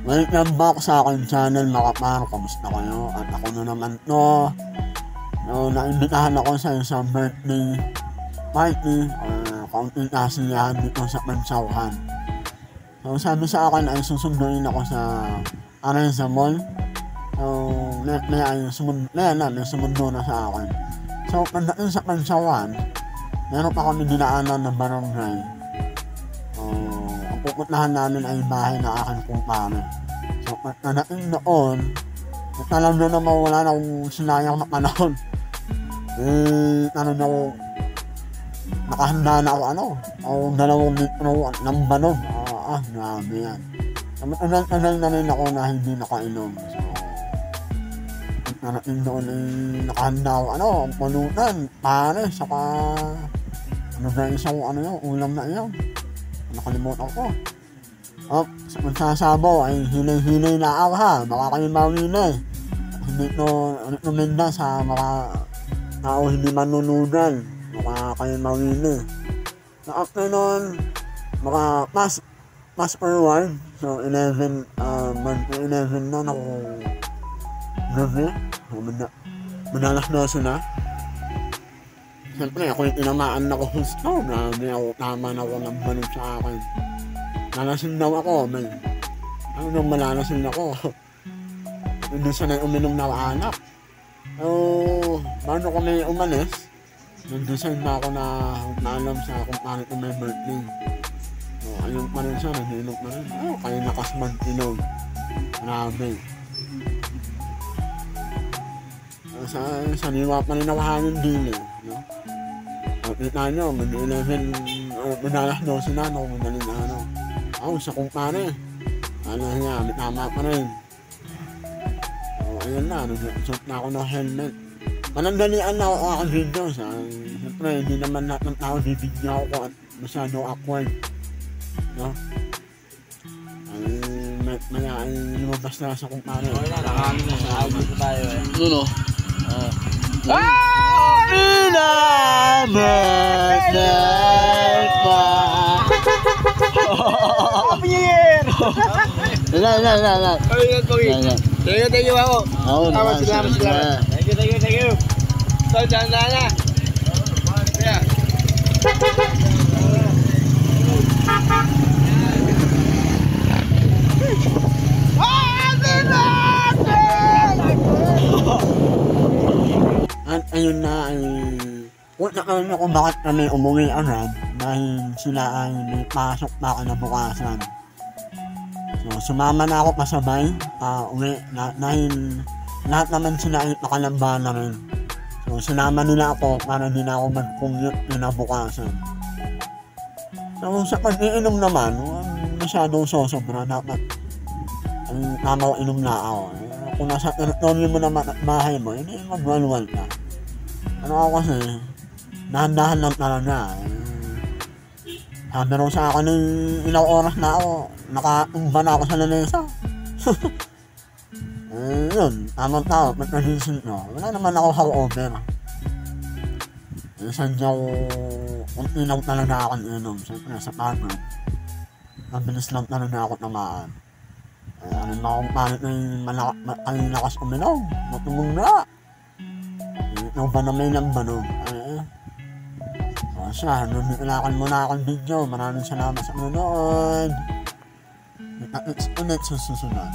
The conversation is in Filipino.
Welcome back sa aking channel mga par, kamusta kayo? At ako na naman to. Naimbitahan ako sa isang birthday party or kaunting kasiyahan dito sa Pansauhan. So sabi sa akin ay susunduin ako sa Areza Mall. So may sumundo na sa akin. So pagdating sa Pansauhan, meron pa kami dinaanan ng barangay. Pupuntahan namin ay bahay na aking kumpare. So, pagkadating noon, alam nyo naman wala na akong sinayang na panahon. Nakahanda na ako 2 litro ng banog. Grabe yan. Tagal na rin ako na hindi nakainom. So, pagkadating noon ay nakahanda ako, ang pulutan, pare, saka, ulam na iyon. Nakalimutan ko. Sa magsasabaw ay hinay-hinay na ako ha. Baka kayo mawina eh. Hindi to rekomenda sa mga tao hindi manunudan. Baka kayo mawina eh. So after nun, mga pass forward. So 11 na ako gabi. Madalas 12 na. Siyempre, ako yung tinamaan na ko gusto. Grabe ako, tama na ako ng banog sa akin. Nalasing daw ako, may. Ano nung malalasing ako? Hindi sanay uminom na anak. So, bago kami umalis, nag-decide na ako na naalam sa kung paano ito may birthday. So, ayun pa rin siya, nag-inom pa rin. Kaya nakasmag inom. Grabe. Sa liwa pa rin nakahangin din eh. No? Kita nyo, madalas 12 na, madaling sa kumpare. May tama pa rin. So, ayun na, nag-suot na ako ng helmet. Manandalian na ako ang video. Siyempre, hindi naman lahat ng tao bibigyan ako at masyado awkward. No? Maya ay lumabas na sa kumpare. Nakakamit na sa audio ko tayo eh. Nuno? Thank you ako. Salamat. Thank you. So, dyan na. At ayun na ay punta kami kung bakit kami umuwi agad dahil sila ay may pasok na kinabukasan. So sumama na ako pasabay uwi dahil lahat naman sila ay nakalamba na rin. So sinama nila ako para din ako mag-commute kinabukasan. So sa pag-iinom naman, masyadong sosobra, dapat ay tama inom na ako. Kung nasa teritoryo mo naman at bahay mo, hindi magwalwal ka. Ako kasi, dahan-dahan lang talaga. Sabi rin sa akin ilang oras na ako, nakatumba na ako sa lamesa. Yun, tamang tao, pagkagising ko, wala naman ako hangover. Sadya ko, kung ilaw talaga ako inom, siyempre sa pagod, mabilis lang talaga ako tamaan. Ano na akong palit ay lakas uminaw, matulong na. Ikaw ba na may lambanog? Siya, nunilakan mo na akong video. Maraming salamat sa manonood. Kita-kits ulit sa susunod.